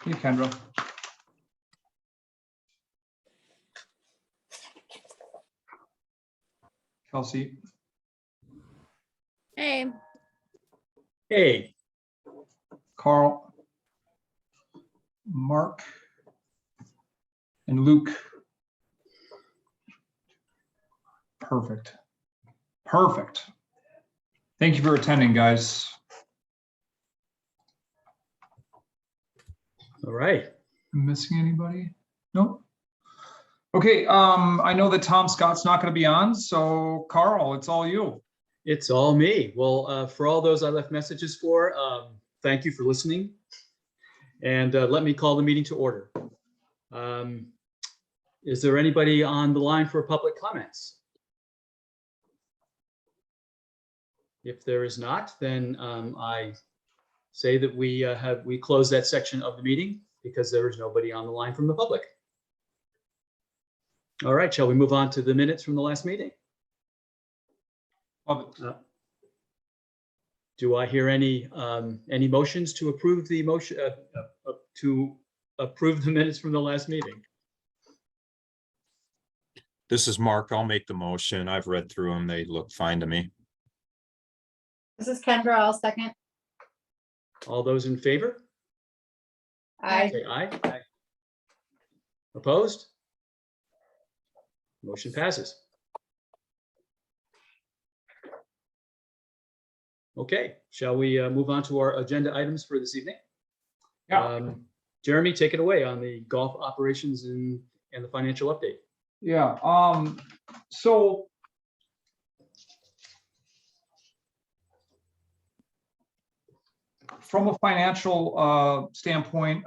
Hey, Kendra. Kelsey. Hey, Hey, Carl. Mark. And Luke. Perfect. Perfect. Thank you for attending, guys. all right. Missing anybody? Nope. Okay, I know that Tom Scott's not going to be on, so Carl, it's all you. It's all me. Well, for all those I left messages for, thank you for listening. And let me call the meeting to order. Is there anybody on the line for public comments? If there is not, then I say that we close that section of the meeting because there is nobody on the line from the public. All right, shall we move on to the minutes from the last meeting? Love it. Do I hear any motions to approve the motion to approve the minutes from the last meeting? This is Mark. I'll make the motion. I've read through them. They look fine to me. this is Kendra. I'll second. All those in favor? Aye. Say aye. Aye. Opposed? Motion passes. Okay, shall we move on to our agenda items for this evening? Yeah. Jeremy, take it away on the golf operations and the financial update. Yeah, so from a financial standpoint,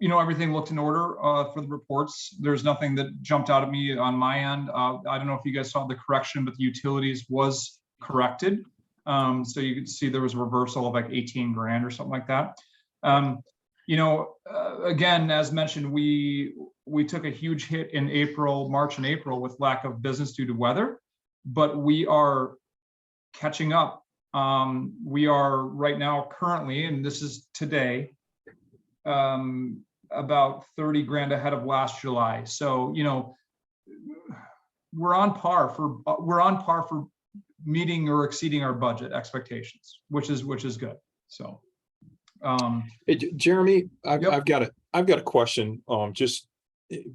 everything looked in order for the reports. There's nothing that jumped out at me on my end. I don't know if you guys saw the correction, but the utilities was corrected. So you could see there was a reversal of like 18 grand or something like that. Again, as mentioned, we took a huge hit in March and April with lack of business due to weather, but we are catching up. We are right now currently, and this is today, about 30 grand ahead of last July. So, we're on par for meeting or exceeding our budget expectations, which is good. So. Hey, Jeremy, Yep. I've got a question.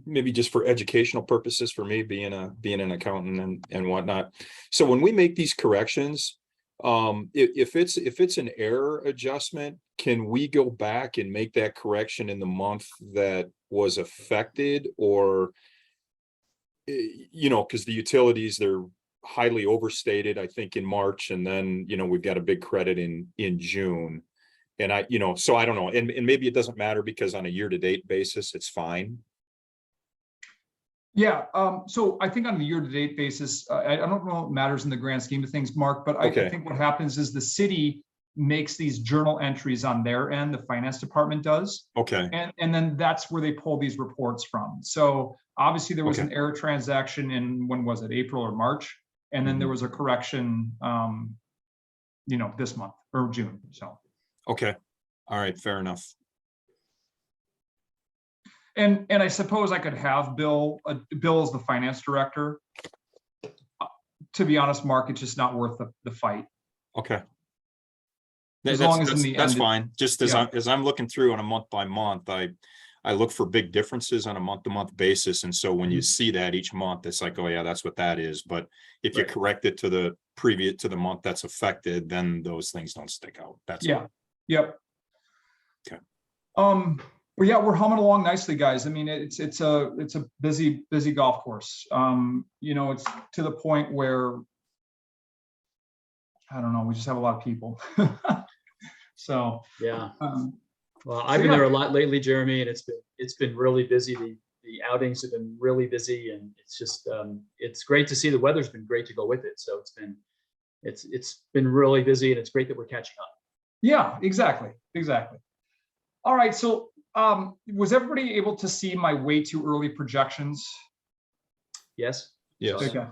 Maybe just for educational purposes for me, being an accountant and whatnot. So when we make these corrections, if it's an error adjustment, can we go back and make that correction in the month that was affected, or because the utilities, they're highly overstated, I think, in March, and then we've got a big credit in June. And so I don't know, and maybe it doesn't matter because on a year-to-date basis, it's fine. Yeah, so I think on a year-to-date basis, I don't know if it matters in the grand scheme of things, Mark, but Okay. I think what happens is the city makes these journal entries on their end, the finance department does. Okay. And then that's where they pull these reports from. So obviously there was Okay. an error transaction in, when was it, April or March? And then there was a correction, this month or June, so. Okay. All right. Fair enough. And I suppose I could have Bill as the finance director. To be honest, Mark, it's just not worth the fight. Okay. As long as in the That's end, fine. Just as yeah. I'm looking through on a month by month, I look for big differences on a month-to-month basis. And so when you see that each month, it's like, oh yeah, that's what that is. But if you Right. correct it to the month that's affected, then those things don't stick out. That's Yeah. all. Yep. Okay. But yeah, we're humming along nicely, guys. I mean, it's a busy golf course. It's to the point where I don't know, we just have a lot of people. So Yeah. Well, so I've been yeah. there a lot lately, Jeremy, and it's been really busy. The outings have been really busy, and it's just it's great to see. The weather's been great to go with it. So it's been really busy, and it's great that we're catching up. Yeah, exactly. All right, so was everybody able to see my way too early projections? Yes. Yes. Okay.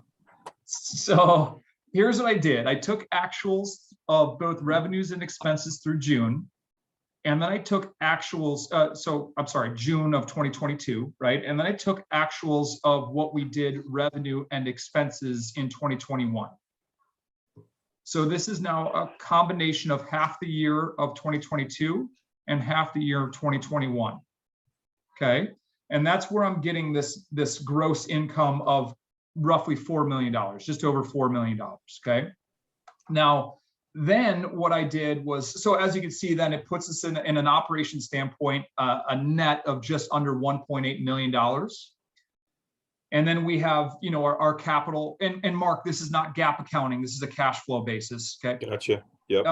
So here's what I did. I took actuals of both revenues and expenses through June. And then I took actuals, so I'm sorry, June of 2022, right? And then I took actuals of what we did revenue and expenses in 2021. So this is now a combination of half the year of 2022 and half the year of 2021. Okay, and that's where I'm getting this gross income of roughly $4 million, just over $4 million. Okay, now then what I did was, so as you can see, then it puts us in an operation standpoint, a net of just under $1.8 million. And then we have, you know, our capital, and Mark, this is not GAAP accounting, this is a cash flow basis, okay? Gotcha. Yep.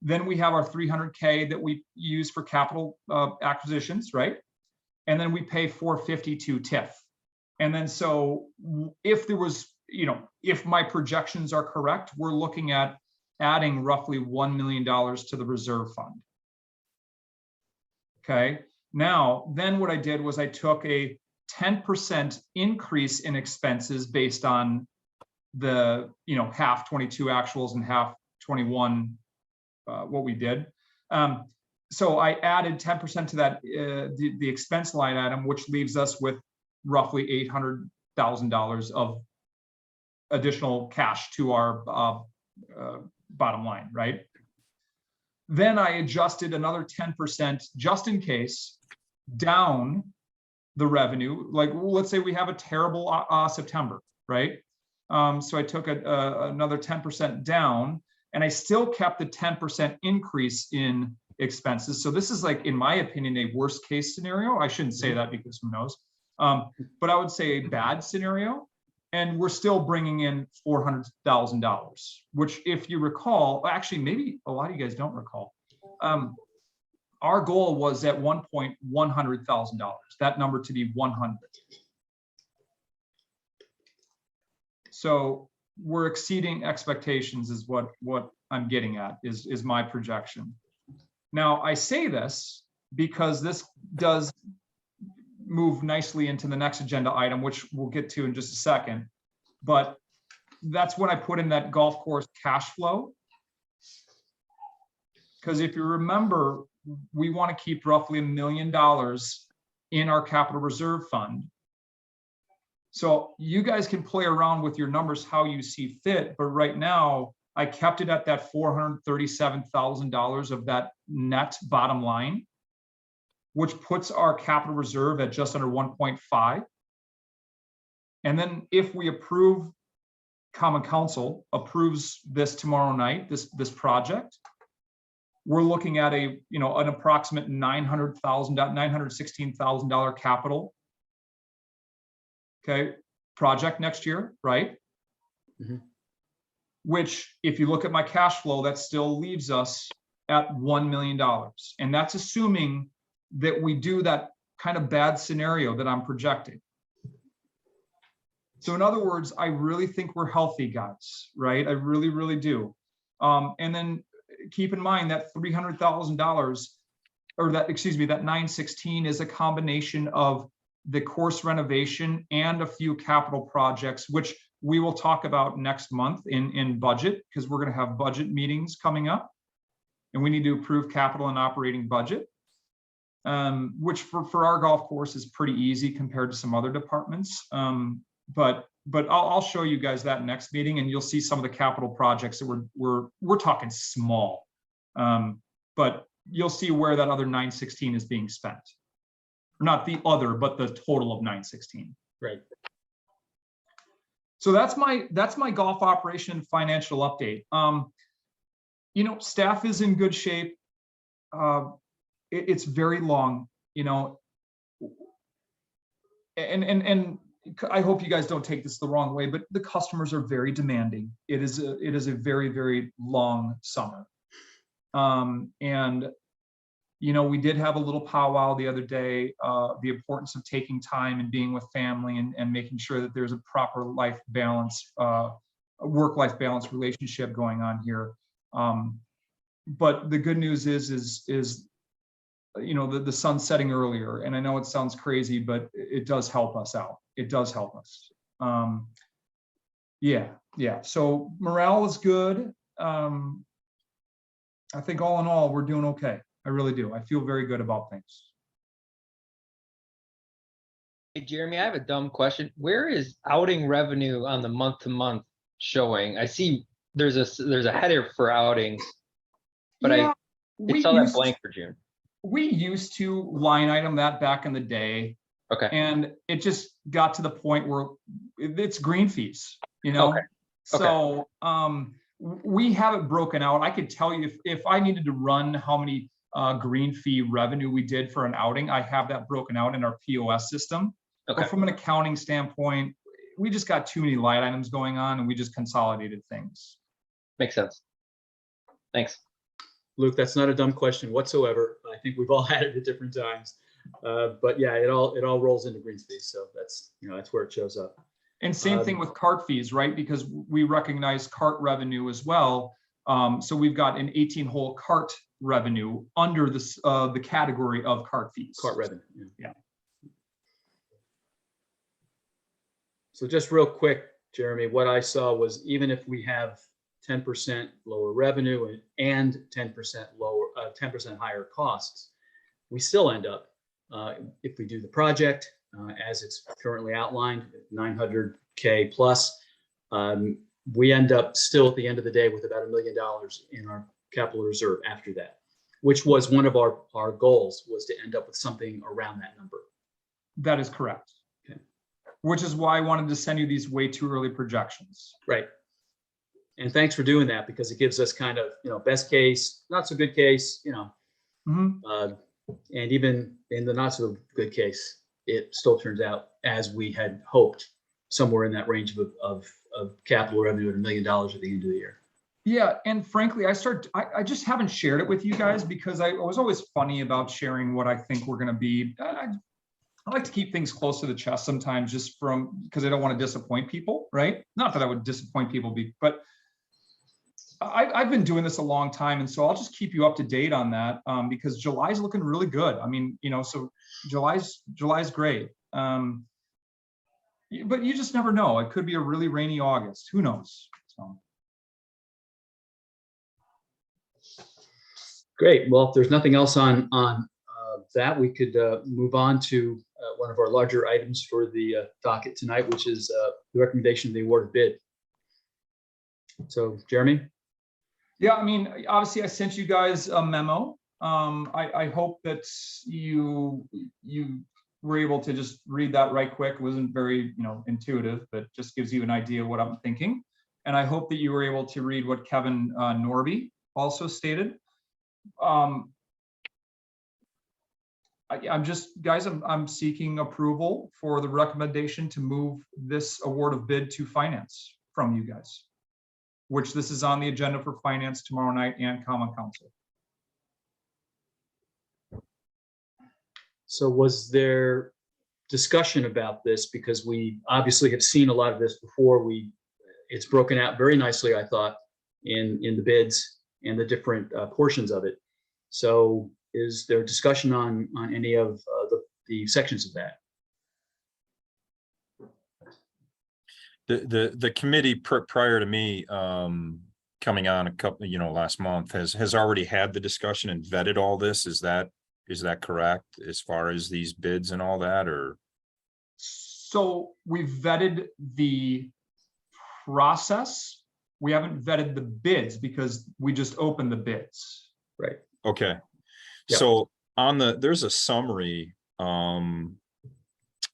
Then we have our 300K that we use for capital acquisitions, right? And then we pay 452 TIF. And then so if there was, you know, if my projections are correct, we're looking at adding roughly $1 million to the reserve fund. Okay, now, then what I did was I took a 10% increase in expenses based on the, you know, half 22 actuals and half 21 what we did. So I added 10% to that, the expense line item, which leaves us with roughly $800,000 of additional cash to our bottom line, right? Then I adjusted another 10% just in case down the revenue. Like, let's say we have a terrible September, right? So I took another 10% down, and I still kept the 10% increase in expenses. So this is, like, in my opinion, a worst case scenario. I shouldn't say that because who knows? But I would say a bad scenario. And we're still bringing in $400,000, which, if you recall, actually, maybe a lot of you guys don't recall. Our goal was at one point $100,000, that number to be 100. So we're exceeding expectations is what I'm getting at, is my projection. Now, I say this because this does move nicely into the next agenda item, which we'll get to in just a second. But that's when I put in that golf course cash flow. Because if you remember, we want to keep roughly $1 million in our capital reserve fund. So you guys can play around with your numbers how you see fit, but right now I kept it at that $437,000 of that net bottom line, which puts our capital reserve at just under 1.5. And then if we approve, Common Council approves this tomorrow night, this project, we're looking at an approximate $916,000 capital, okay, project next year, right? Mm-hmm. Which, if you look at my cash flow, that still leaves us at $1 million. And that's assuming that we do that kind of bad scenario that I'm projecting. So in other words, I really think we're healthy, guys, right? I really, really do. And then keep in mind that $300,000, or that 916 is a combination of the course renovation and a few capital projects, which we will talk about next month in budget, because we're going to have budget meetings coming up, and we need to approve capital and operating budget. Which for our golf course is pretty easy compared to some other departments. But I'll show you guys that next meeting, and you'll see some of the capital projects that we're talking small. But you'll see where that other 916 is being spent. Not the other, but the total of 916. Right. So that's my golf operation financial update. Staff is in good shape. It's very long, and I hope you guys don't take this the wrong way, but the customers are very demanding. It is a very, very long summer. And we did have a little powwow the other day, the importance of taking time and being with family and making sure that there's a proper life balance, work-life balance relationship going on here. But the good news is the sun's setting earlier, and I know it sounds crazy, but it does help us out. It does help us. Yeah. So morale is good. I think all in all, we're doing okay. I I really do. I feel very good about things. Hey, Jeremy, I have a dumb question. Where is outing revenue on the month-to-month showing? I see there's a header for outings, but Yeah, I saw that blank for June. we used to line item that back in the day, Okay, and it just got to the point where it's green fees, you know? Okay. So, we have it broken out. I could tell you if I needed to run how many green fee revenue we did for an outing, I have that broken out in our POS system. okay, But from an accounting standpoint, we just got too many line items going on and we just consolidated things. makes sense. Thanks. Luke, that's not a dumb question whatsoever. I think we've all had it at different times. But yeah, it all rolls into green fees. So that's, that's where it shows up. And same thing with cart fees, right? Because we recognize cart revenue as well. So we've got an 18-hole cart revenue under this the category of cart fees. Cart revenue. Yeah. So just real quick, Jeremy, what I saw was even if we have 10% lower revenue and 10% lower, 10% higher costs, we still end up, if we do the project as it's currently outlined, 900K plus, we end up still at the end of the day with about $1 million in our capital reserve after that, which was one of our goals, was to end up with something around that number. That is correct. Okay. Which is why I wanted to send you these way too early projections. Right. And thanks for doing that, because it gives us kind of, best case, not so good case, Mhm. and even in the not so good case, it still turns out as we had hoped, somewhere in that range of capital revenue at $1 million at the end of the year. Yeah, and frankly, I just haven't shared it with you guys because I was always funny about sharing what I think we're going to be. I like to keep things close to the chest sometimes, just because I don't want to disappoint people, right? Not that I would disappoint people, but I've been doing this a long time, and so I'll just keep you up to date on that because July's looking really good. I mean, so July's great. But you just never know. It could be a really rainy August. Who knows? So. Great. Well, if there's nothing else on that, we could move on to one of our larger items for the docket tonight, which is the recommendation of the award of bid. So, Jeremy? Yeah, I mean, obviously, I sent you guys a memo. I hope that you were able to just read that right quick. It wasn't very, intuitive, but just gives you an idea of what I'm thinking. And I hope that you were able to read what Kevin Norby also stated. I'm seeking approval for the recommendation to move this award of bid to finance from you guys, which this is on the agenda for finance tomorrow night and common council. So was there discussion about this? Because we obviously have seen a lot of this before. It's broken out very nicely, I thought, in the bids and the different portions of it. So is there discussion on any of the sections of that? The committee prior to me coming on a couple, last month has already had the discussion and vetted all this. Is that correct as far as these bids and all that, or? So we vetted the process. We haven't vetted the bids because we just opened the bids. Right. Okay. Yep. So there's a summary.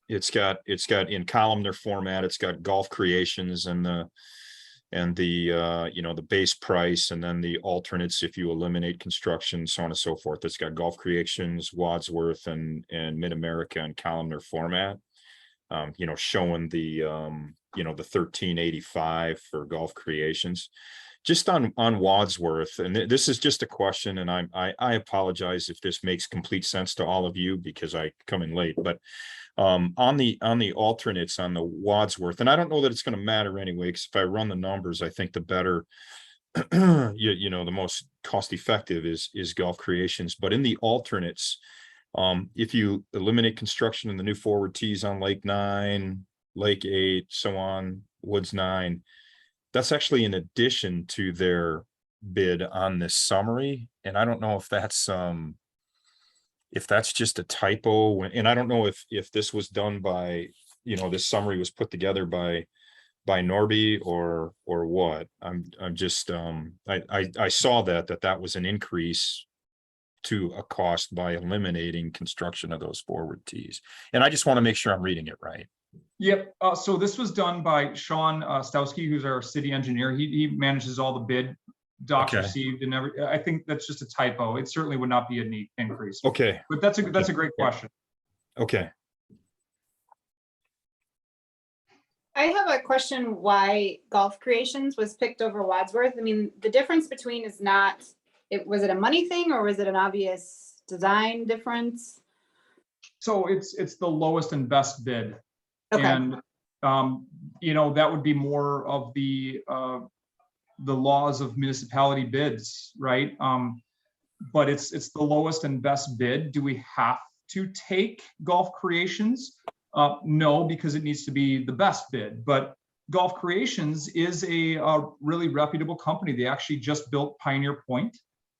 It's got in columnar format, it's got golf creations and the the base price, and then the alternates if you eliminate construction, so on and so forth. It's got golf creations, Wadsworth and Mid-America in columnar format, showing the the 1385 for golf creations. Just on Wadsworth, and this is just a question, and I apologize if this makes complete sense to all of you because I come in late, but on the alternates on the Wadsworth, and I don't know that it's going to matter anyway, because if I run the numbers, I think the better, the most cost effective is golf creations. But in the alternates, if you eliminate construction in the new forward tees on Lake 9, Lake 8, so on, Woods 9, that's actually in addition to their bid on this summary. And I don't know if that's if that's just a typo, and I don't know if this was done by, this summary was put together by Norby or what. I'm just, I saw that was an increase to a cost by eliminating construction of those forward tees. And I just want to make sure I'm reading it right. Yep, so this was done by Sean Stowski, who's our city engineer. He manages all the bid docs Okay. received and I think that's just a typo. It certainly would not be a neat increase. Okay, But that's a great question. okay. I have a question why Golf Creations was picked over Wadsworth. I mean, the difference between is not, was it a money thing or was it an obvious design difference? So it's the lowest and best bid. Okay, And, that would be more of the laws of municipality bids, right? But it's the lowest and best bid. Do we have to take Golf Creations? No, because it needs to be the best bid. But Golf Creations is a really reputable company. They actually just built Pioneer Point.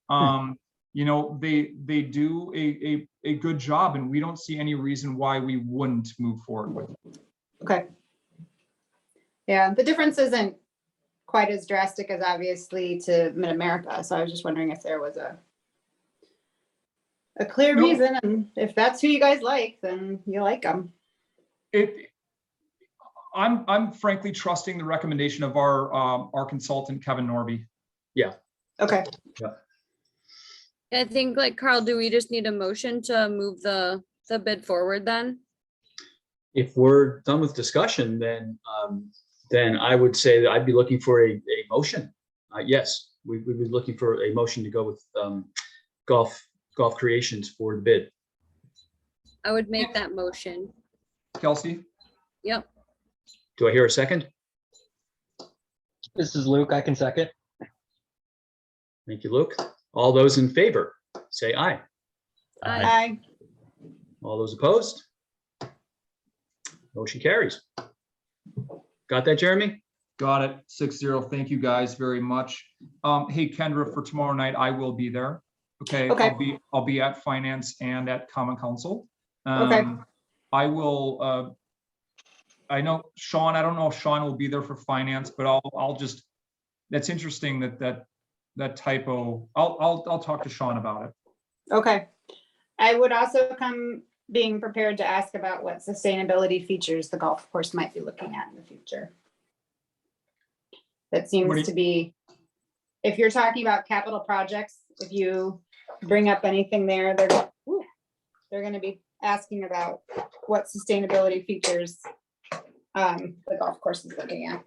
They do a good job, and we don't see any reason why we wouldn't move forward with it. okay. Yeah, the difference isn't quite as drastic as obviously to Mid-America. So I was just wondering if there was a clear No. reason, and if that's who you guys like, then you like them. I'm frankly trusting the recommendation of our consultant, Kevin Norby. Okay, I think like Carl, do we just need a motion to move the bid forward then? If we're done with discussion, then I would say that I'd be looking for a motion. Yes, we'd be looking for a motion to go with Golf Creations for the bid. I would make that motion. Kelsey? Yep. Do I hear a second? This is Luke. I can second. Thank you, Luke. All those in favor, say aye. Aye. I, All those opposed? Motion carries. Got that, Jeremy? Got it, 6-0. Thank you guys very much. Hey, Kendra, for tomorrow night, I will be there. Okay. Okay. I'll be at finance and at common council. Okay. I will, I know Sean, I don't know if Sean will be there for finance, but I'll just, that's interesting that typo. I'll talk to Sean about it. okay. I would also come being prepared to ask about what sustainability features the golf course might be looking at in the future. That What do you- seems to be, if you're talking about capital projects, if you bring up anything there, they're going to be asking about what sustainability features the golf course is looking at.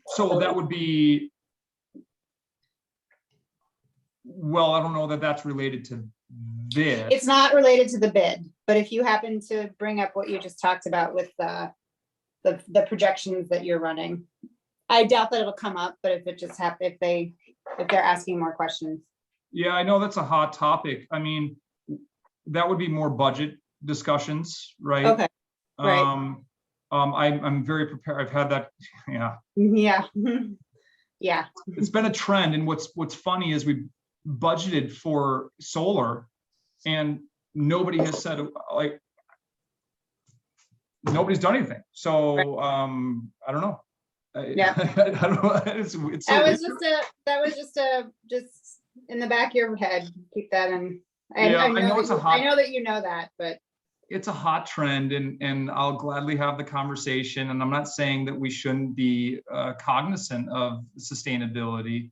So that would be, well, I don't know that that's related to this. It's not related to the bid, but if you happen to bring up what you just talked about with the projections that you're running, I doubt that it'll come up, but if it just happens, if they're asking more questions. Yeah, I know that's a hot topic. I mean, that would be more budget discussions, right? Okay, right. I'm very prepared. I've had that, yeah. Yeah. Yeah. It's been a trend, and what's funny is we budgeted for solar and nobody has said, like, nobody's done anything. So I don't know. Yeah. I don't know. It's so That was just in the back of your head. Keep that in. Yeah, I know it's a hot- I know that you know that, but it's a hot trend, and I'll gladly have the conversation. And I'm not saying that we shouldn't be cognizant of sustainability.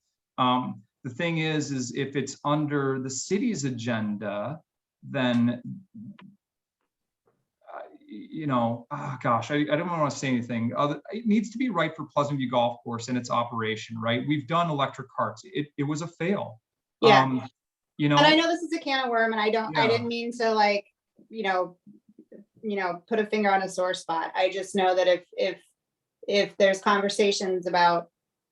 The thing is if it's under the city's agenda, then gosh, I don't want to say anything. It needs to be right for Pleasant View Golf Course and its operation, right? We've done electric carts. It was a fail. yeah. And I know this is a can of worm, and I Yeah. didn't mean to put a finger on a sore spot. I just know that if there's conversations about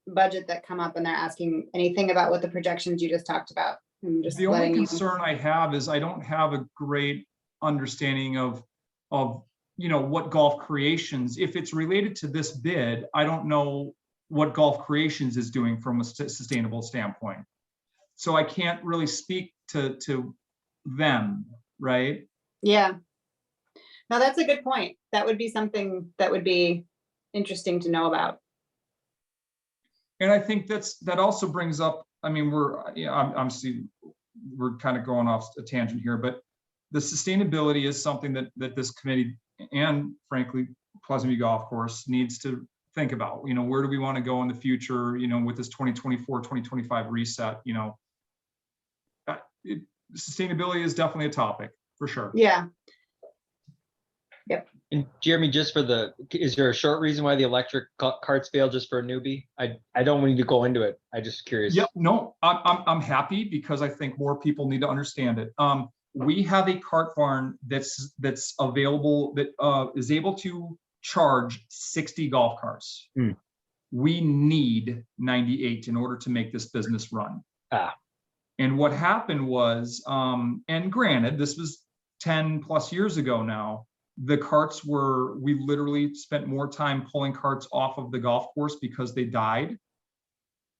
budget that come up and they're asking anything about what the projections you just talked about, I'm just the only letting you. concern I have is I don't have a great understanding of what Golf Creations, if it's related to this bid, I don't know what Golf Creations is doing from a sustainable standpoint. So I can't really speak to them. right? Yeah. Now that's a good point. That would be something that would be interesting to know about. And I think that also brings up, I mean, we're kind of going off a tangent here, but the sustainability is something that this committee and frankly, Pleasant View Golf Course needs to think about. You know, where do we want to go in the future, you know, with this 2024, 2025 reset, you know, sustainability is definitely a topic for sure. Yeah. And Jeremy, just for is there a short reason why the electric carts fail just for a newbie? I don't want you to go into it. I just curious. Yep, no, I'm happy because I think more people need to understand it. We have a cart barn that's available that is able to charge 60 golf carts. Hmm. We need 98 in order to make this business run. And what happened was, and granted, this was 10 plus years ago now, the carts we literally spent more time pulling carts off of the golf course because they died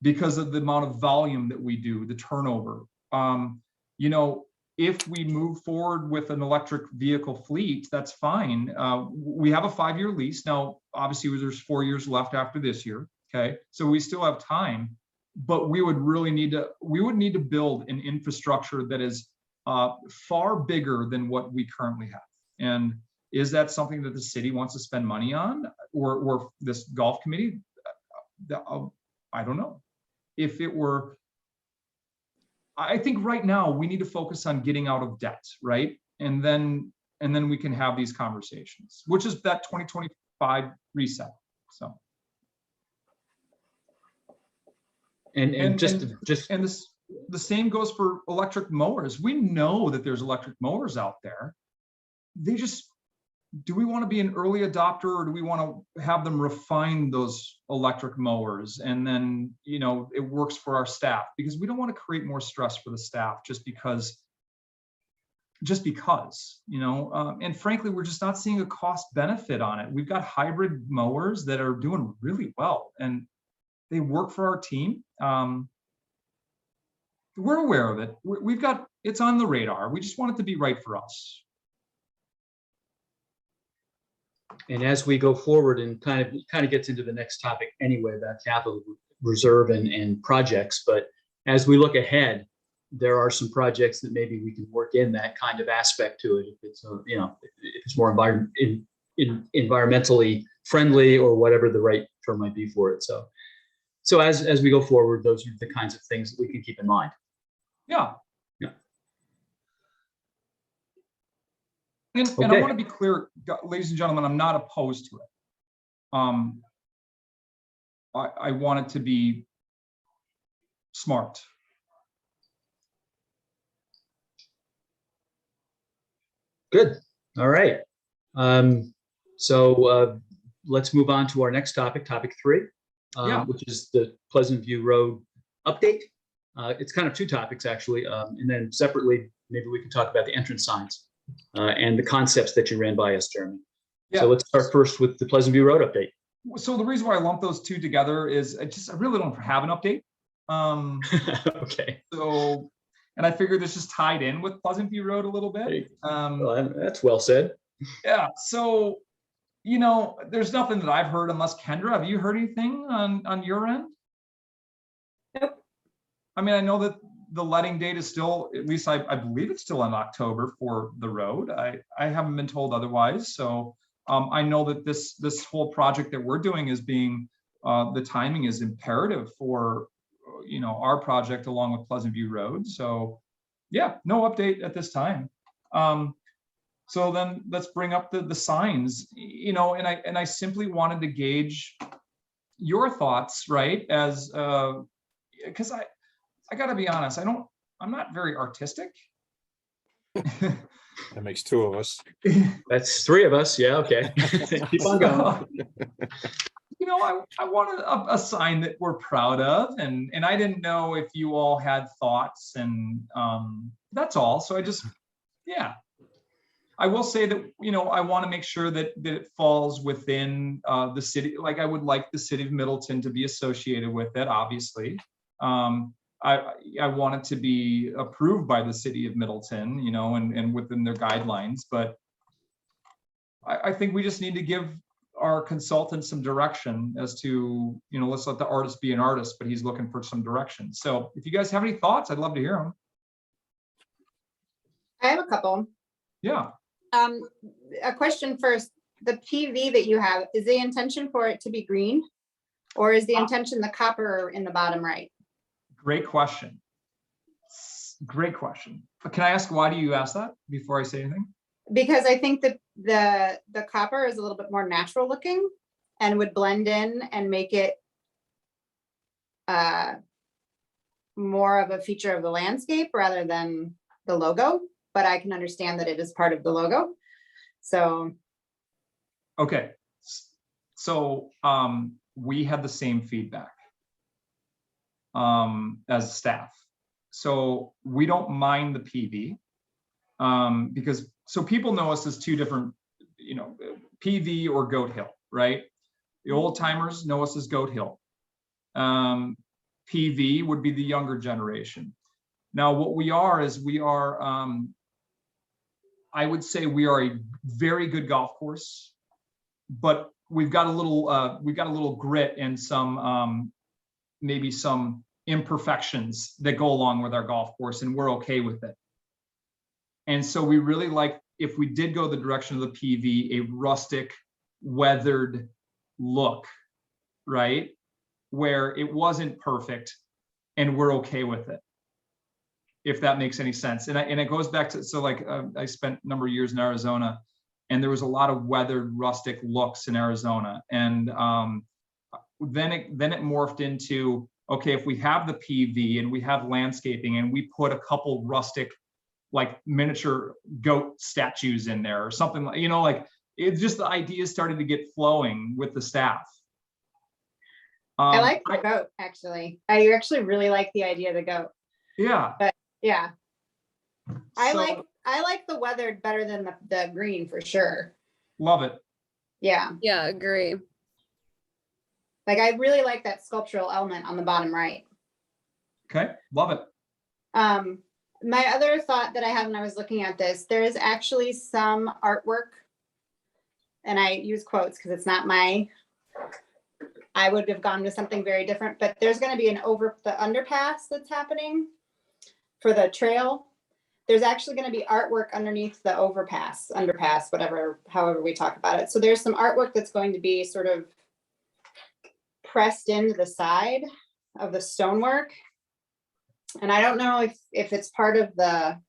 because of the amount of volume that we do, the turnover. You know, if we move forward with an electric vehicle fleet, that's fine. We have a 5-year lease. Now, obviously there's 4 years left after this year. Okay. So we still have time, but we would need to build an infrastructure that is far bigger than what we currently have. And is that something that the city wants to spend money on, or this golf committee? I don't know. If it were, I think right now we need to focus on getting out of debt, right? And then we can have these conversations, which is that 2025 reset. So. And The same goes for electric mowers. We know that there's electric mowers out there. Do we want to be an early adopter, or do we want to have them refine those electric mowers and then, you know, it works for our staff? Because we don't want to create more stress for the staff just because, you know, and frankly, we're just not seeing a cost benefit on it. We've got hybrid mowers that are doing really well and they work for our team. We're aware of it. It's on the radar. We just want it to be right for us. And as we go forward and kind of gets into the next topic anyway, about capital reserve and projects. But as we look ahead, there are some projects that maybe we can work in that kind of aspect to it. If it's, you know, if it's more environmentally friendly or whatever the right term might be for it. So as we go forward, those are the kinds of things that we can keep in mind. Yeah. Yeah. And Okay. I want to be clear, ladies and gentlemen, I'm not opposed to it. I want it to be smart. Good. All right. So let's move on to our next topic, topic 3, which is the Pleasant View Road update. It's kind of 2 topics, actually. And then separately, maybe we can talk about the entrance signs and the concepts that you ran by us, Jeremy. Yeah. So let's start first with the Pleasant View Road update. So the reason why I lump those 2 together is I really don't have an update. Okay. So, and I figured this just tied in with Pleasant View Road a little bit. Well, that's well said. Yeah. So, you know, there's nothing that I've heard, unless Kendra, have you heard anything on your end? Nope. I mean, I know that the letting date is still, at least I believe it's still in October for the road. I haven't been told otherwise. So I know that this whole project that we're doing is being, the timing is imperative for, you know, our project along with Pleasant View Road. So yeah, no update at this time. So then let's bring up the signs, you know, and I simply wanted to gauge your thoughts, right? As, because I gotta be honest, I'm not very artistic. That makes 2 of us. That's 3 of us. Yeah. Okay. Keep on going. You know, I wanted a sign that we're proud of, and I didn't know if you all had thoughts, and that's all. So yeah. I will say that, you know, I want to make sure that it falls within the city. Like, I would like the city of Middleton to be associated with it, obviously. I want it to be approved by the city of Middleton, you know, and within their guidelines, but I think we just need to give our consultant some direction as to, you know, let's let the artist be an artist, but he's looking for some direction. So if you guys have any thoughts, I'd love to hear them. I have a couple. Yeah. A question first, the PV that you have, is the intention for it to be green? Or is the intention the copper in the bottom right? Great question. Great question. Can I ask, why do you ask that before I say anything? Because I think that the copper is a little bit more natural looking and would blend in and make it more of a feature of the landscape rather than the logo, but I can understand that it is part of the logo. So. Okay. So we had the same feedback as staff. So we don't mind the PV because so people know us as two different, you know, PV or Goat Hill, right? The old timers know us as Goat Hill. PV would be the younger generation. Now, what we are is we are, I would say we are a very good golf course, but we've got a little grit and some maybe some imperfections that go along with our golf course, and we're okay with it. And so we really like, if we did go the direction of the PV, a rustic, weathered look, right? Where it wasn't perfect and we're okay with it, if that makes any sense. And it goes back to, so like I spent a number of years in Arizona, and there was a lot of weathered, rustic looks in Arizona. And then it morphed into, okay, if we have the PV and we have landscaping and we put a couple rustic, like miniature goat statues in there or something, like, you know, like it's just the ideas started to get flowing with the staff. I like the goat, actually. I actually really like the idea of the goat. Yeah. But yeah. I So, like the weathered better than the green for sure. love it. Yeah. Yeah, agree. Like I really like that sculptural element on the bottom right. Okay, love it. My other thought that I had when I was looking at this, there is actually some artwork, and I use quotes because it's not I would have gone with something very different, but there's going to be the underpass that's happening for the trail. There's actually going to be artwork underneath the underpass, whatever, however we talk about it. So there's some artwork that's going to be sort of pressed into the side of the stonework. And I don't know if it's part of the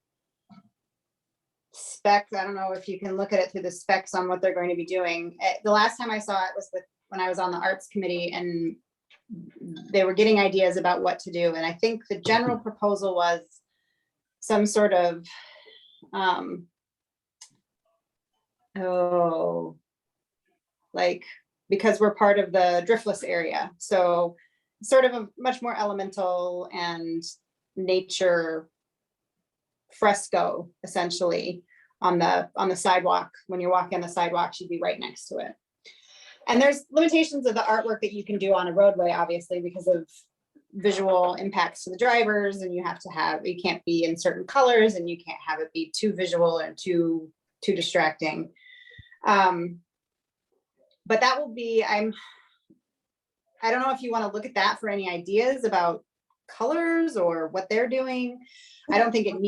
specs. I don't know if you can look at it through the specs on what they're going to be doing. The last time I saw it was when I was on the arts committee, and they were getting ideas about what to do. And I think the general proposal was some sort of, like, because we're part of the driftless area. So sort of a much more elemental and nature fresco, essentially, on the sidewalk. When you're walking on the sidewalk, you'd be right next to it. And there's limitations of the artwork that you can do on a roadway, obviously, because of visual impacts to the drivers, and you can't be in certain colors, and you can't have it be too visual and too distracting. But that will be, I don't know if you want to look at that for any ideas about colors or what they're doing. I don't think you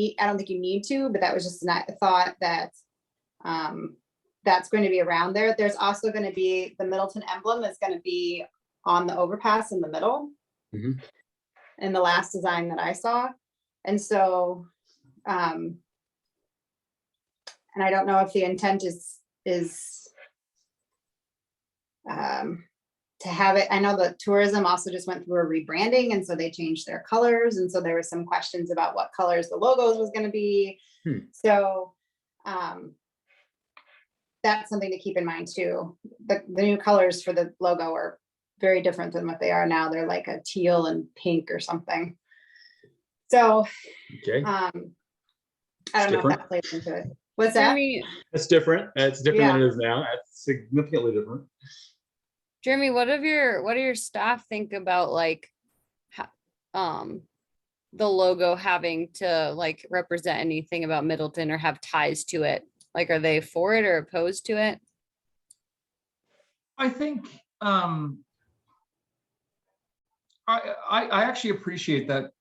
need to, but that was just a thought that that's going to be around there. There's also going to be the Middleton emblem is going to be on the overpass in the middle. Mhm. In the last design that I saw. And so, and I don't know if the intent is to have it. I know the tourism also just went through a rebranding, and so they changed their colors. And so there were some questions about what colors the logos was going to be. So that's something to keep in mind too. The new colors for the logo are very different than what they are now. They're like a teal and pink or something. So Okay, I don't know different. if that plays into it. What's that? Jeremy, that's different. It's different than it is now. That's significantly different. what do your staff think about like, the logo having to like represent anything about Middleton or have ties to it? Like, are they for it or opposed to it? I think I actually appreciate that,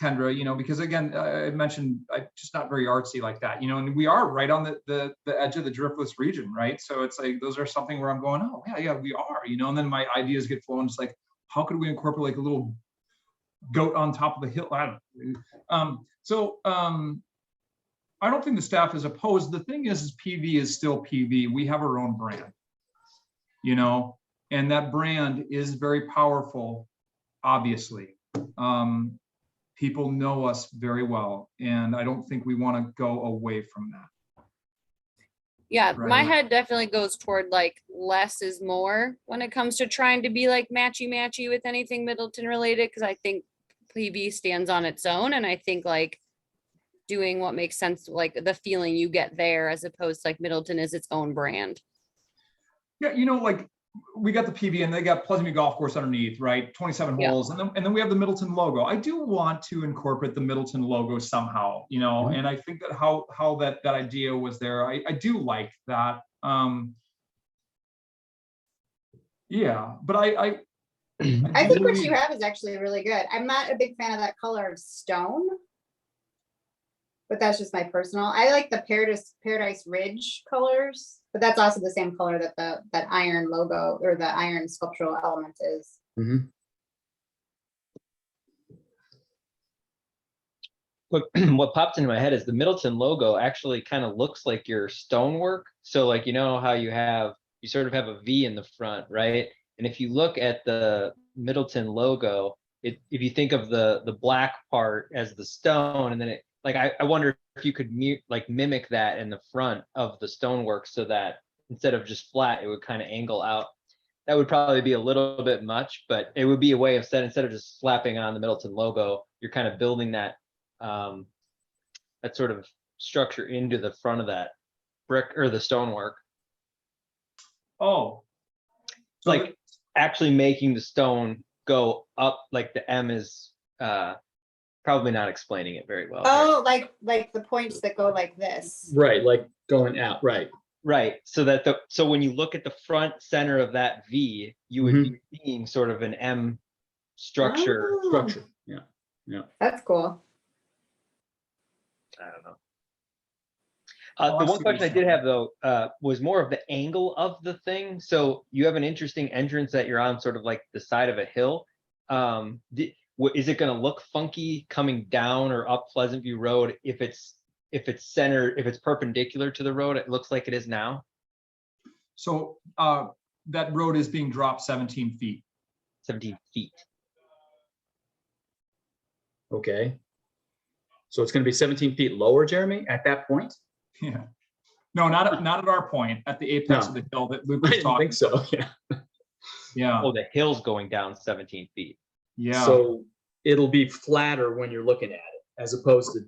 Kendra, because again, I mentioned I'm just not very artsy like that, and we are right on the edge of the driftless region, right? So it's like, those are something where I'm going, oh yeah, we are, and then my ideas get flowing. It's like, how could we incorporate like a little goat on top of the hill? I don't know. I don't think the staff is opposed. The thing is PV is still PV. We have our own brand, and that brand is very powerful, obviously. People know us very well, and I don't think we want to go away from that. Yeah, my Right. head definitely goes toward like less is more when it comes to trying to be like matchy with anything Middleton related, because I think PV stands on its own, and I think like doing what makes sense, like the feeling you get there, as opposed to like Middleton is its own brand. Yeah, like we got the PV and they got Pleasant View Golf Course underneath, right? 27 Yeah. holes. And then we have the Middleton logo. I do want to incorporate the Middleton logo somehow, and I think that how that idea was there. I do like that. Yeah, but I I do think what believe- you have is actually really good. I'm not a big fan of that color of stone, but that's just my personal. I like the Paradise Ridge colors, but that's also the same color that that iron logo or the iron sculptural element is. What popped into my head is the Middleton logo actually kind of looks like your stonework. So like, how you sort of have a V in the front, right? And if you look at the Middleton logo, if you think of the black part as the stone, and then it, like, I wonder if you could mimic that in the front of the stonework, so that instead of just flat, it would kind of angle out. That would probably be a little bit much, but it would be a way of instead of just slapping on the Middleton logo, you're kind of building that that sort of structure into the front of that brick or the stonework. Oh, so Like actually making the stone go up, like the M is probably not explaining it very well. Oh, like the points that go like this. Right, like going out, right. Right. So that so when you look at the front center of that V, you would be seeing sort of an M structure. Oh, Yeah. that's cool. I don't know. Oh, I The one see what question I you're did have though was more of the angle of the thing. So you have an interesting entrance that you're on, sort of like the side of a hill. Is it going to look funky coming down or up Pleasant View Road if it's centered, if it's perpendicular to the road? It looks like it is now. So that road is being dropped 17 feet. 17 feet. Okay. So it's going to be 17 feet lower, Jeremy, at that point? Yeah. No, not at our point, at the apex No. of the hill that Luke I was didn't talking. think so, yeah. Yeah. Oh, the hill's going down 17 feet. Yeah. So it'll be flatter when you're looking at it, as opposed to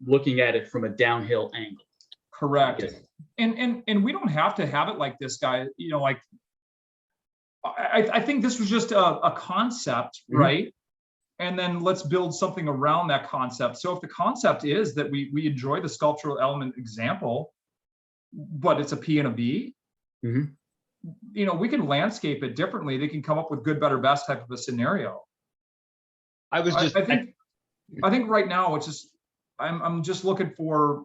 looking at it from a downhill angle. Correct. Okay. And we don't have to have it like this, guy. Like I think this was just a concept, right? And then let's build something around that concept. So if the concept is that we enjoy the sculptural element example, but it's a P and a V, we can landscape it differently. They can come up with good, better, best type of a scenario. I think right now it's just I'm just looking for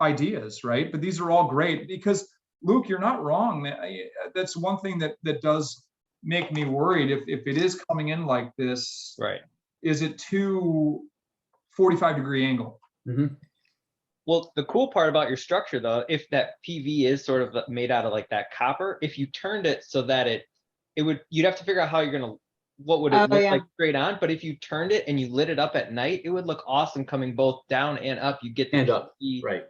ideas, right? But these are all great because Luke, you're not wrong, man. That's one thing that does make me worried if it is coming in like this. Right. Is it too 45-degree angle? Well, the cool part about your structure, though, if that PV is sort of made out of like that copper, if you turned it so that you'd have to figure out how you're gonna, what would it look like straight on? But if you turned it and you lit it up at night, it would look awesome coming both down and up. You get the And up, PV. right.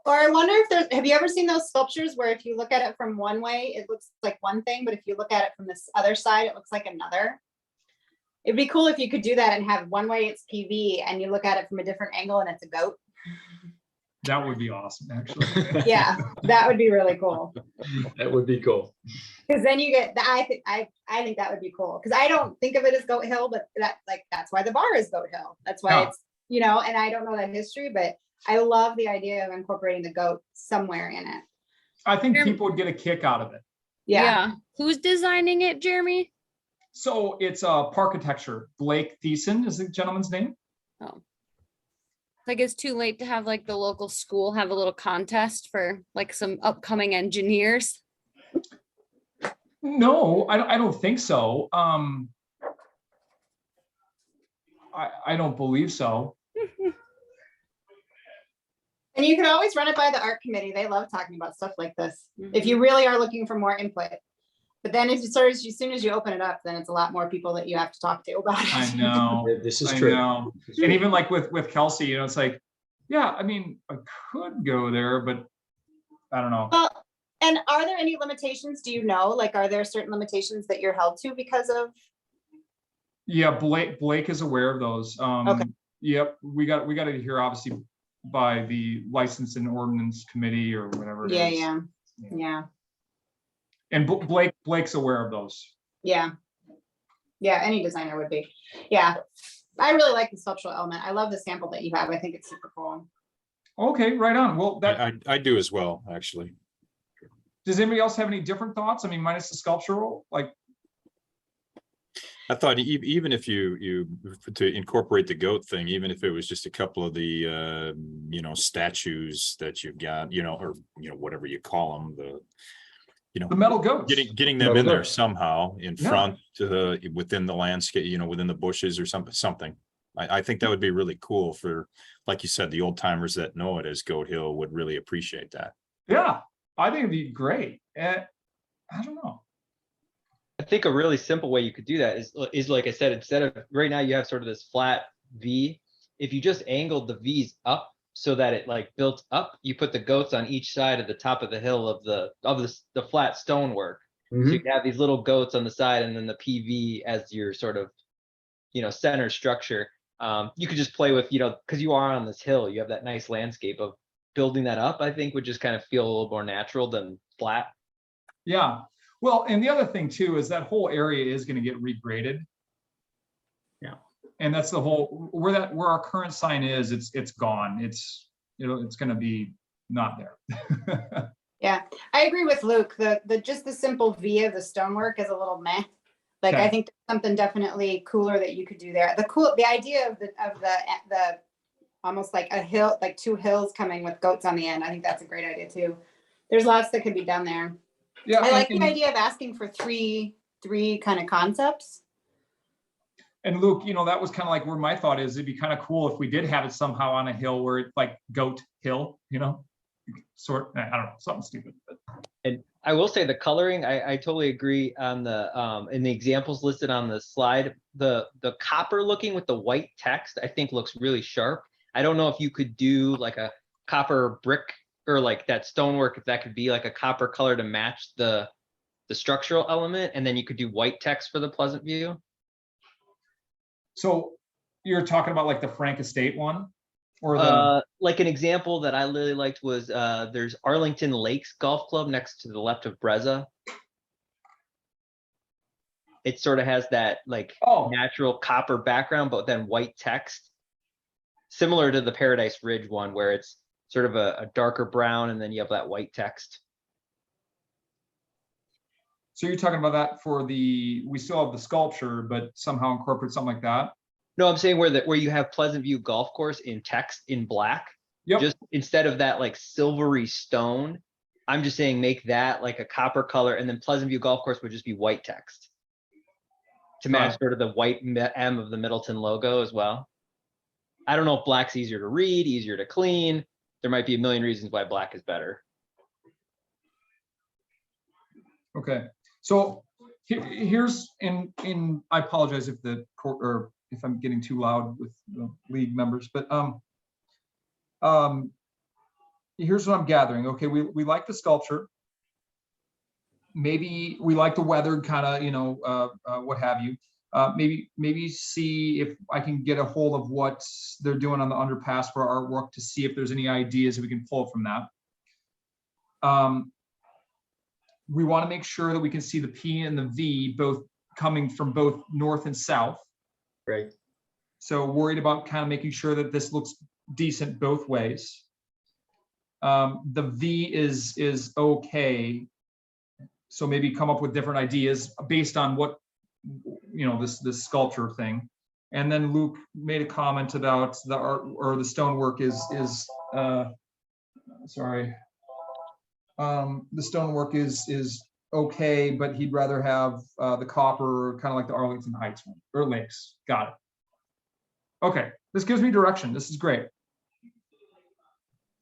Or I wonder if have you ever seen those sculptures where if you look at it from one way, it looks like one thing, but if you look at it from this other side, it looks like another. It'd be cool if you could do that and have one way it's PV and you look at it from a different angle and it's a goat. That would be awesome, actually. Yeah, that would be really cool. That would be cool. Because then you get, I think that would be cool. Because I don't think of it as Goat Hill, but that's why the bar is Goat Hill. That's why Yeah. it's, and I don't know that history, but I love the idea of incorporating the goat somewhere in it. I think people would get a kick out of it. Yeah. Who's designing it, Jeremy? So it's Parkitecture. Blake Thiessen is the gentleman's name. Like it's too late to have like the local school have a little contest for like some upcoming engineers. No, I don't think so. I don't believe so. And you can always run it by the art committee. They love talking about stuff like this. If you really are looking for more input. But then as soon as you open it up, then it's a lot more people that you have to talk to about it. I know. This is I true. know. And even like with Kelsey, it's like, yeah, I mean, I could go there, but I don't know. Well, and are there any limitations? Do you know? Like, are there certain limitations that you're held to because of? Yeah, Blake is aware of those. Okay. Yep, we got to hear obviously by the License and Ordinance Committee or whatever it is. Yeah. And Blake's aware of those. Yeah. Yeah, any designer would be. Yeah. I really like the sculptural element. I love the sample that you have. I think it's super cool. Okay, right on. Well, that I do as well, actually. does anybody else have any different thoughts? I mean, minus the sculptural, like, I thought even if you to incorporate the goat thing, even if it was just a couple of the statues that you've got, or whatever you call them, the metal goats. getting them in there somehow in Yeah. front within the landscape, within the bushes or something. I think that would be really cool for, like you said, the old timers that know it as Goat Hill would really appreciate that. Yeah, I think it'd be great. I don't know. I think a really simple way you could do that is like I said, instead of right now you have sort of this flat V. If you just angled the V's up so that it like built up, you put the goats on each side of the top of the hill of the flat stonework. So you have these little goats on the side and then the PV as your sort of, center structure. You could just play with, because you are on this hill, you have that nice landscape of building that up, I think would just kind of feel a little more natural than flat. Yeah. Well, and the other thing too is that whole area is going to get regraded. Yeah. And that's the whole where our current sign is. It's gone. It's going to be not there. Yeah, I agree with Luke. The just the simple V of the stonework is a little meh. Like, Okay. I think there's something definitely cooler that you could do there. The idea of the almost like a hill, like two hills coming with goats on the end. I think that's a great idea too. There's lots that could be done there. Yeah. I like the idea of asking for three kind of concepts. And Luke, that was kind of like where my thought is. It'd be kind of cool if we did have it somehow on a hill where it's like Goat Hill, I don't know, something stupid. But And I will say the coloring, I totally agree on in the examples listed on the slide, the copper looking with the white text, I think looks really sharp. I don't know if you could do like a copper brick or like that stonework, if that could be like a copper color to match the structural element, and then you could do white text for the Pleasant View. so you're talking about like the Frank Estate one, or the Like an example that I really liked was there's Arlington Lakes Golf Club next to the left of Breza. It sort of has that like natural copper background, but then white text, similar to the Paradise Ridge one, where it's sort of a darker brown and then you have that white text. So you're talking about that for we still have the sculpture, but somehow incorporate something like that. No, I'm saying where you have Pleasant View Golf Course in text in black. Yep. Just instead of that like silvery stone, I'm just saying make that like a copper color, and then Pleasant View Golf Course would just be white text to match sort of the white M of the Middleton logo as well. I don't know if black's easier to read, easier to clean. There might be a million reasons why black is better. Okay. So here's I apologize if the court or if I'm getting too loud with the league members, but here's what I'm gathering. Okay, we like the sculpture. Maybe we like the weathered kind of, what have you. maybe see if I can get a hold of what they're doing on the underpass for artwork to see if there's any ideas that we can pull from that. We want to make sure that we can see the P and the V both coming from both north and south. Right. So worried about kind of making sure that this looks decent both ways. The V is okay. So maybe come up with different ideas based on what, you know, this sculpture thing. And then Luke made a comment about the art or the stonework is sorry. The stonework is okay, but he'd rather have the copper, kind of like the Arlington Heights one, or Lakes. Got it. Okay, this gives me direction. This is great.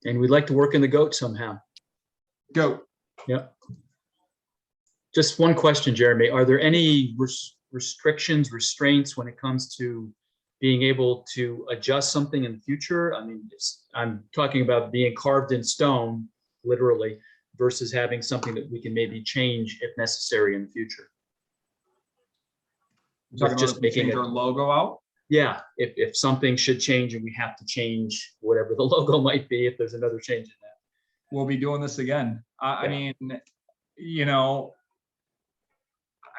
And we'd like to work in the goat somehow. Go. Yep. Just one question, Jeremy. Are there any restrictions, restraints when it comes to being able to adjust something in the future? I mean, I'm talking about being carved in stone, literally, versus having something that we can maybe change if necessary in the future. Just making our logo out. Yeah, if something should change and we have to change whatever the logo might be, if there's another change in that. We'll be doing this again. I mean, you know,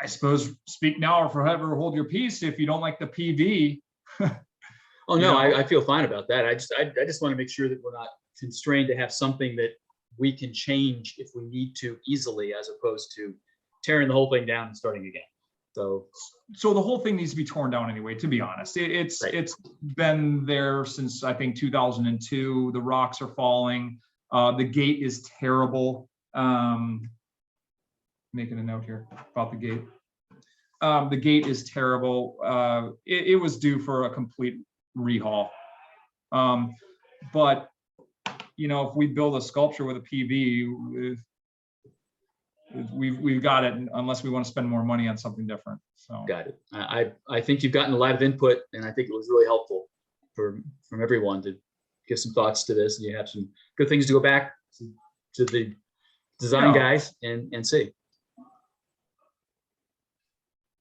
I suppose speak now or forever hold your peace if you don't like the PV. Oh, no, I feel fine about that. I just want to make sure that we're not constrained to have something that we can change if we need to easily, as opposed to tearing the whole thing down and starting again. So the whole thing needs to be torn down anyway, to be honest. It's been there since I think 2002. The rocks are falling. The gate is terrible. Making a note here about the gate. The gate is terrible. It was due for a complete rehaul. But you know, if we build a sculpture with a PV, we've got it, unless we want to spend more money on something different. So got it. I think you've gotten a lot of input, and I think it was really helpful from everyone to give some thoughts to this, and you have some good things to go back to the design guys and see.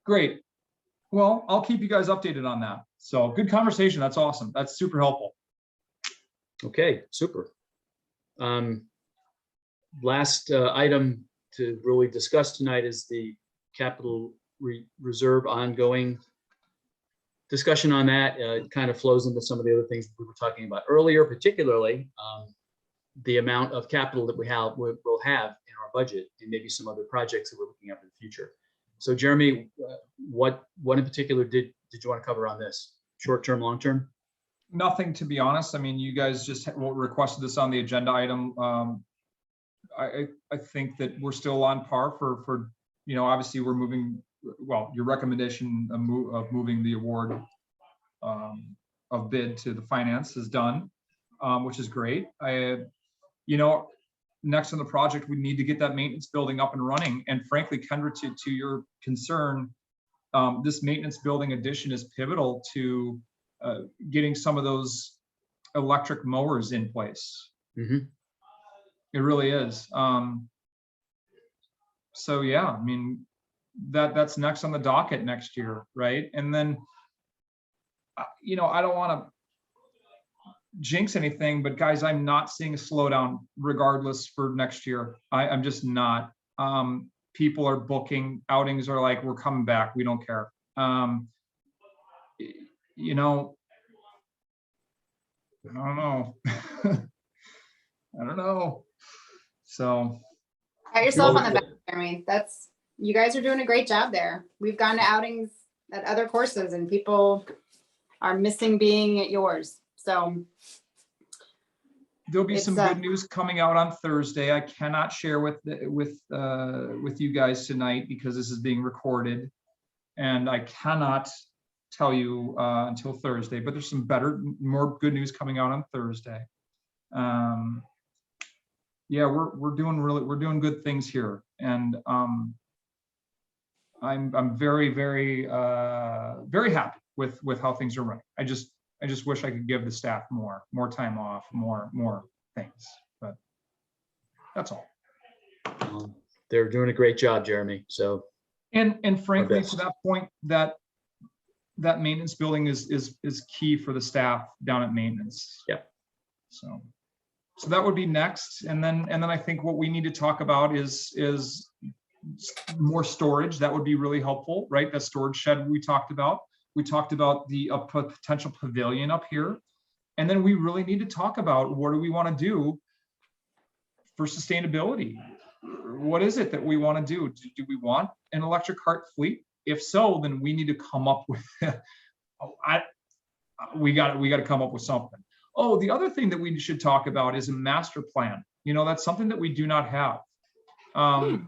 Great. Well, I'll keep you guys updated on that. So good conversation. That's awesome. That's super helpful. Okay, super. Last item to really discuss tonight is the capital reserve ongoing discussion on that. It kind of flows into some of the other things we were talking about earlier, particularly the amount of capital that we'll have in our budget, and maybe some other projects that we're looking at in the future. So Jeremy, what in particular did you want to cover on this? Short term, long term? Nothing, to be honest. I mean, you guys just requested this on the agenda item. I think that we're still on par for you know, obviously we're moving, well, your recommendation of moving the award of bid to the finance is done, which is great. You know, next on the project, we need to get that maintenance building up and running. And frankly, Kendra, to your concern, this maintenance building addition is pivotal to getting some of those electric mowers in place. Mm-hmm. It really is. So yeah, I mean, that's next on the docket next year, right? And then, you know, I don't want to jinx anything, but guys, I'm not seeing a slowdown regardless for next year. I'm just not. People are booking, outings are like, we're coming back, we don't care. You know, I don't know. I don't know. So Pat yourself on the back, Jeremy. You guys are doing a great job there. We've gone to outings at other courses and people are missing being at yours. So there'll be some good news coming out on Thursday. I cannot share with you guys tonight because this is being recorded, and I cannot tell you until Thursday. But there's some more good news coming out on Thursday. Yeah, we're doing good things here, and I'm very very happy with how things are running. I just wish I could give the staff more time off, more things, but that's all. They're doing a great job, Jeremy. So and frankly, to that point, that that maintenance building is key for the staff down at maintenance. Yep. So that would be next. And then I think what we need to talk about is more storage. That would be really helpful, right? That storage shed we talked about. We talked about the potential pavilion up here. And then we really need to talk about what do we want to do for sustainability? What is it that we want to do? Do we want an electric cart fleet? If so, then we need to come up with, we got to come up with something. Oh, the other thing that we should talk about is a master plan. You know, that's something that we do not have. The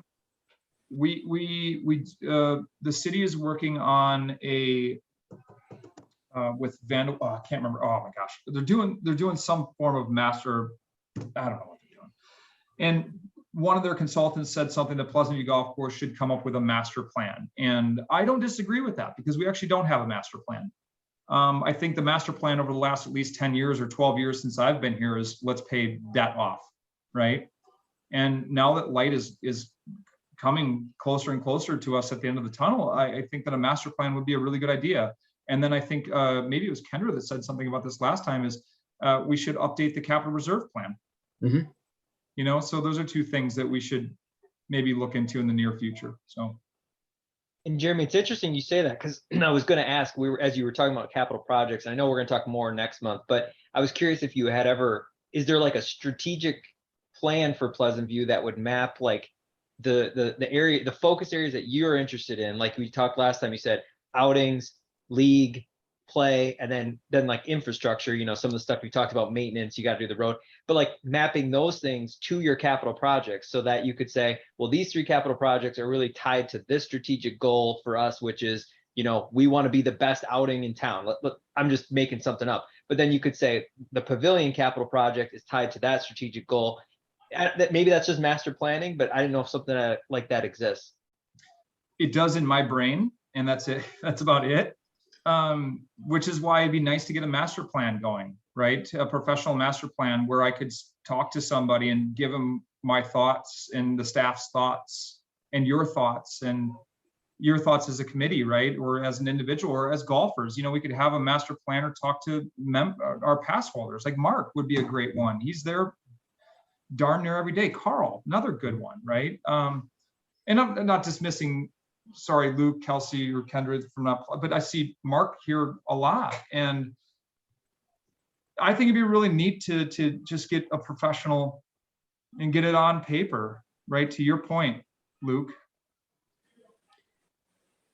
city is working on a, with Vandal, I can't remember. Oh my gosh, they're doing some form of master. I don't know what they're doing. And one of their consultants said something that Pleasant View Golf Course should come up with a master plan. And I don't disagree with that because we actually don't have a master plan. I think the master plan over the last at least 10 years or 12 years since I've been here is let's pay debt off, right? And now that light is coming closer and closer to us at the end of the tunnel, I think that a master plan would be a really good idea. And then I think maybe it was Kendra that said something about this last time is we should update the capital reserve plan. Mhm. You know, so those are two things that we should maybe look into in the near future. So. And Jeremy, it's interesting you say that because I was going to ask, as you were talking about capital projects, I know we're going to talk more next month, but I was curious if you had ever, is there like a strategic plan for Pleasant View that would map like the area, the focus areas that you're interested in? Like we talked last time, you said outings, league, play, and then like infrastructure, you know, some of the stuff we talked about, maintenance, you got to do the road, but like mapping those things to your capital projects so that you could say, well, these 3 capital projects are really tied to this strategic goal for us, which is, you know, we want to be the best outing in town. I'm just making something up, but then you could say the pavilion capital project is tied to that strategic goal. Maybe that's just master planning, but I didn't know if something like that exists. It does in my brain, and that's it. That's about it. Which is why it'd be nice to get a master plan going, right? A professional master plan where I could talk to somebody and give them my thoughts and the staff's thoughts and your thoughts as a committee, right? Or as an individual or as golfers, you know, we could have a master planner talk to our pass holders. Like Mark would be a great one. He's there darn near every day. Carl, another good one, right? And I'm not dismissing, sorry, Luke, Kelsey, or Kendra from not, but I see Mark here a lot. And I think it'd be really neat to just get a professional and get it on paper, right? To your point, Luke.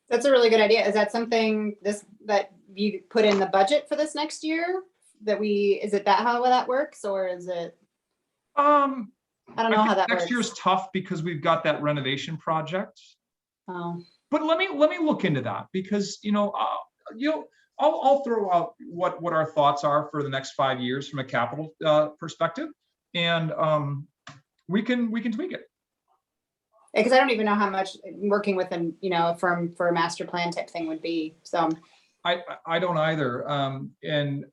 That's a really good idea. Is that something that you put in the budget for this next year? Is it that how that works, or is it? I don't know how that works. Next year's tough because we've got that renovation project. Oh. But let me look into that because I'll throw out what our thoughts are for the next 5 years from a capital perspective, and we can tweak it. Because I don't even know how much working with a firm for a master plan type thing would be. So I don't either. And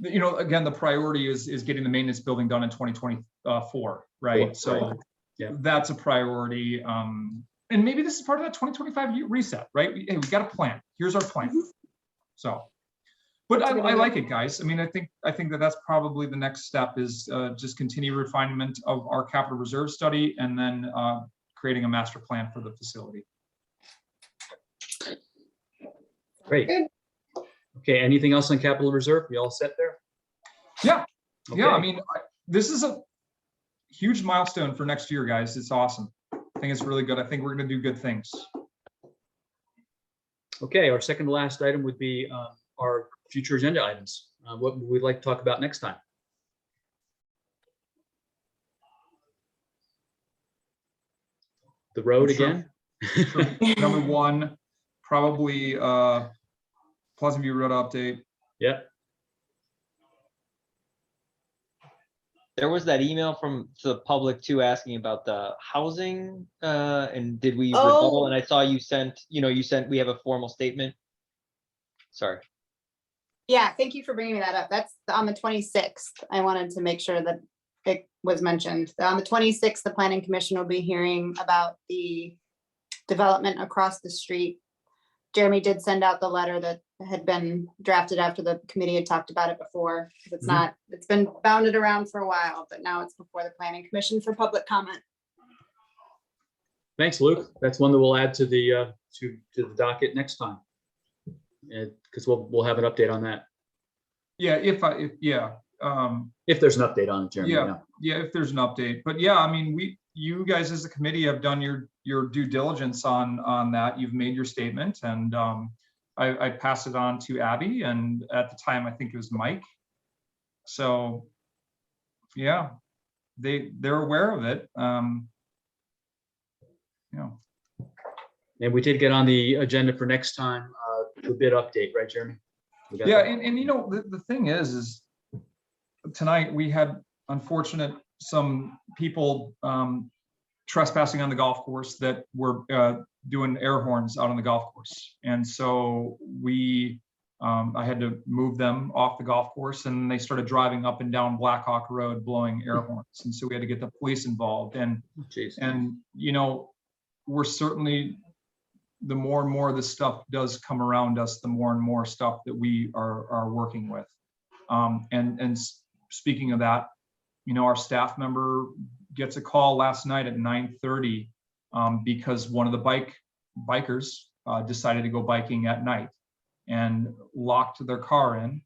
again, the priority is getting the maintenance building done in 2024, right? Cool. So Right. Yeah. That's a priority. And maybe this is part of that 2025 reset, right? Hey, we got a plan. Here's our plan. So, but I like it, guys. I mean, I think that's probably the next step is just continue refinement of our capital reserve study and then creating a master plan for the facility. Great. Good. Okay, anything else on capital reserve? We all set there? Yeah. Okay. Yeah, I mean, this is a huge milestone for next year, guys. It's awesome. I think it's really good. I think we're going to do good things. Okay, our second to last item would be our future agenda items. What would we like to talk about next time? The road Sure. again? Sure. Number one, probably Pleasant View Road update. Yep. There was that email to the public too, asking about the housing, and did we rebuttal? And I saw you sent, we have a formal statement. Sorry. Yeah, thank you for bringing that up. That's on the 26th. I wanted to make sure that it was mentioned. On the 26th, the Planning Commission will be hearing about the development across the street Jeremy did send out the letter that had been drafted after the committee had talked about it before. It's Mhm. not, it's been bounded around for a while, but now it's before the planning commission for public comment. Thanks, Luke. That's one that we'll add to the docket next time. Because we'll have an update on that. Yeah, If there's an update on it, Jeremy. yeah, if there's an update, but yeah, I mean, you guys as a committee have done your due diligence on that. You've made your statement, and I passed it on to Abby, and at the time, I think it was Mike. So, yeah, they're aware of it. You know, And we did get on the agenda for next time, the bid update, right, Jeremy? We got yeah, that. and you know, the thing is tonight we had unfortunate some people trespassing on the golf course that were doing air horns out on the golf course. And so I had to move them off the golf course, and they started driving up and down Blackhawk Road blowing air horns. And so we had to get the police involved. Jeez. And, you know, we're certainly, the more and more this stuff does come around us, the more and more stuff that we are working with. And speaking of that, you know, our staff member gets a call last night at 9:30 because one of the bikers decided to go biking at night and locked their car in.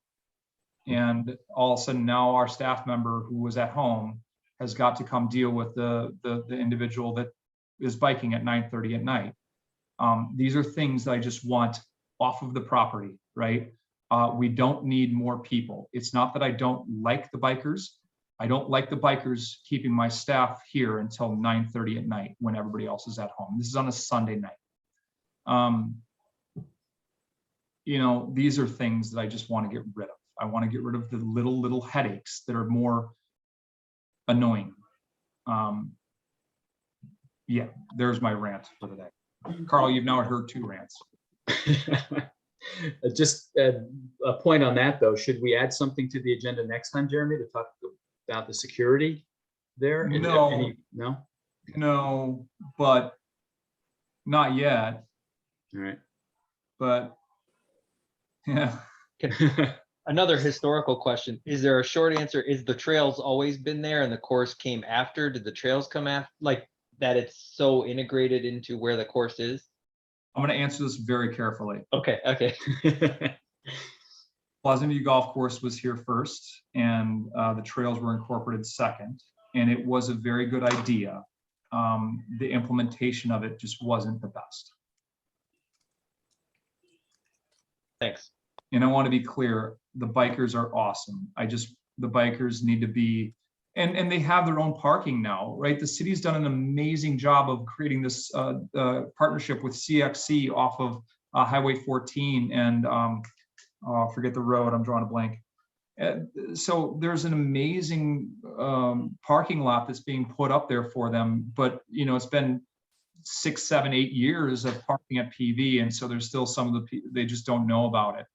And all of a sudden now our staff member who was at home has got to come deal with the individual that is biking at 9:30 at night. These are things that I just want off of the property, right? We don't need more people. It's not that I don't like the bikers. I don't like the bikers keeping my staff here until 9:30 at night when everybody else is at home. This is on a Sunday night. You know, these are things that I just want to get rid of. I want to get rid of the little headaches that are more annoying. Yeah, there's my rant for the day. Carl, you've now heard 2 rants. Just a point on that, though. Should we add something to the agenda next time, Jeremy, to talk about the security there? Is there No. No? No, but not yet. All right. But yeah, Another historical question. Is there a short answer? Is the trails always been there and the course came after? Did the trails come after? Like that it's so integrated into where the course is? I'm going to answer this very carefully. Okay, okay. Pleasant View Golf Course was here first, and the trails were incorporated second. And it was a very good idea. The implementation of it just wasn't the best. Thanks. And I want to be clear, the bikers are awesome. The bikers need to be, and they have their own parking now, right? The city's done an amazing job of creating this partnership with CXC off of Highway 14 and forget the road, I'm drawing a blank. So there's an amazing parking lot that's being put up there for them, but you know, it's been 6, 7, 8 years of parking at PV, and so there's still some of the they just don't know about it.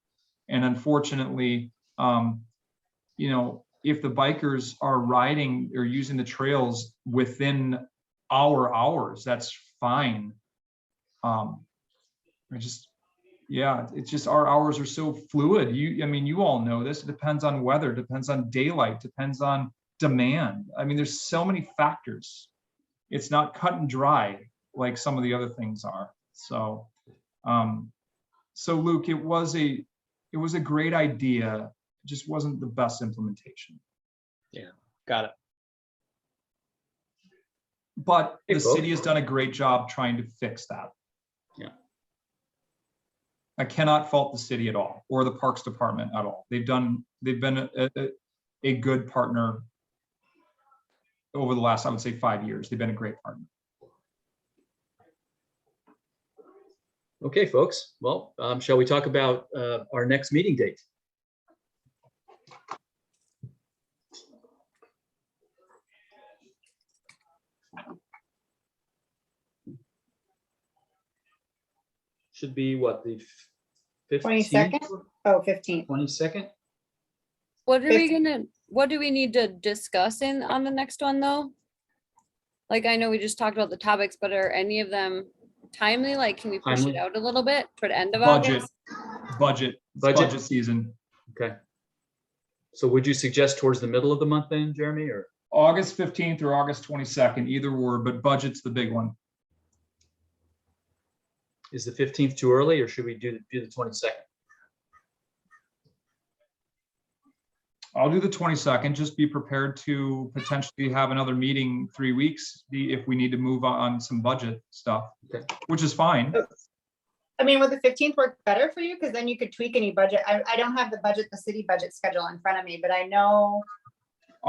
And unfortunately, you know, if the bikers are riding or using the trails within our hours, that's fine. It's just our hours are so fluid. I mean, you all know this. It depends on weather, depends on daylight, depends on demand. I mean, there's so many factors. It's not cut and dry like some of the other things are. So, so Luke, it was a great idea. It just wasn't the best implementation. Yeah, got it. But Hey, the folks. city has done a great job trying to fix that. Yeah. I cannot fault the city at all, or the Parks Department at all. They've been a good partner over the last, I would say, 5 years. They've been a great partner. Okay, folks. Well, shall we talk about our next meeting date? Should be what, the 15th? 22nd? Oh, 15th. 22nd? What do we need to discuss on the next one though? Like, I know we just talked about the topics, but are any of them timely? Like, can we push it Timely? out a little bit for the end of Budget, August? budget, it's Budget? budget season. Okay. So would you suggest towards the middle of the month then, Jeremy, or? August 15th or August 22nd, either word, but budget's the big one. Is the 15th too early, or should we do the 22nd? I'll do the 22nd. Just be prepared to potentially have another meeting 3 weeks if we need to move on some budget stuff, Okay. which is fine. I mean, would the 15th work better for you? Because then you could tweak any budget. I don't have the city budget schedule in front of me, but I know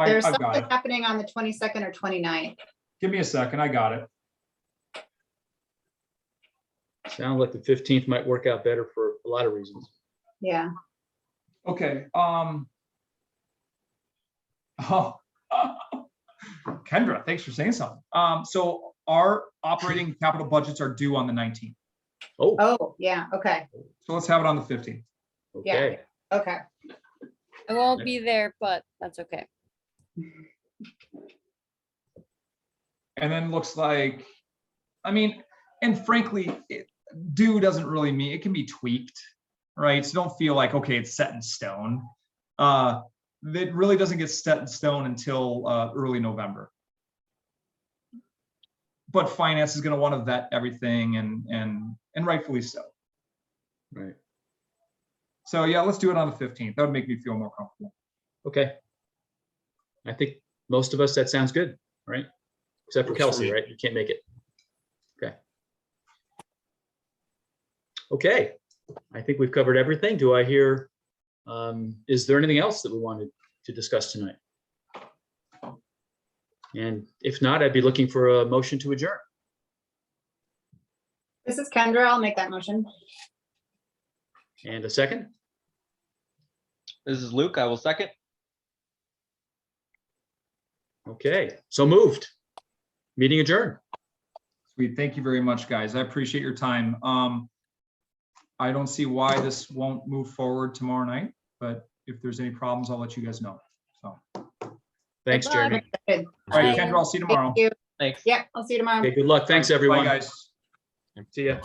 there's I've got something it. happening on the 22nd or 29th. Give me a second. I got it. Sounds like the 15th might work out better for a lot of reasons. Yeah. Okay. Oh, Kendra, thanks for saying something. So our operating capital budgets are due on the 19th. Oh, Oh, yeah. Okay. So let's have it on the 15th. okay. Okay. I won't be there, but that's okay. And then looks like, I mean, and frankly, due doesn't really mean, it can be tweaked, right? So don't feel like, okay, it's set in stone. It really doesn't get set in stone until early November. But finance is going to want to vet everything and rightfully so. Right. So yeah, let's do it on the 15th. That would make me feel more comfortable. Okay. I think most of us, that sounds good, right? Except for Works for Kelsey, me. right? You can't make it. Okay. Okay. I think we've covered everything. Do I hear, is there anything else that we wanted to discuss tonight? And if not, I'd be looking for a motion to adjourn. This is Kendra. I'll make that motion. And a second? This is Luke. I will second. Okay, so moved. Meeting adjourned. Sweet. Thank you very much, guys. I appreciate your time. I don't see why this won't move forward tomorrow night, but if there's any problems, I'll let you guys know. So, Thanks, Good luck. Jeremy. Good. all right, Bye. Kendra, I'll see you tomorrow. Thank you. Thanks. Yeah, I'll see you tomorrow. Okay, good luck. Thanks, Bye, everyone. guys. See ya.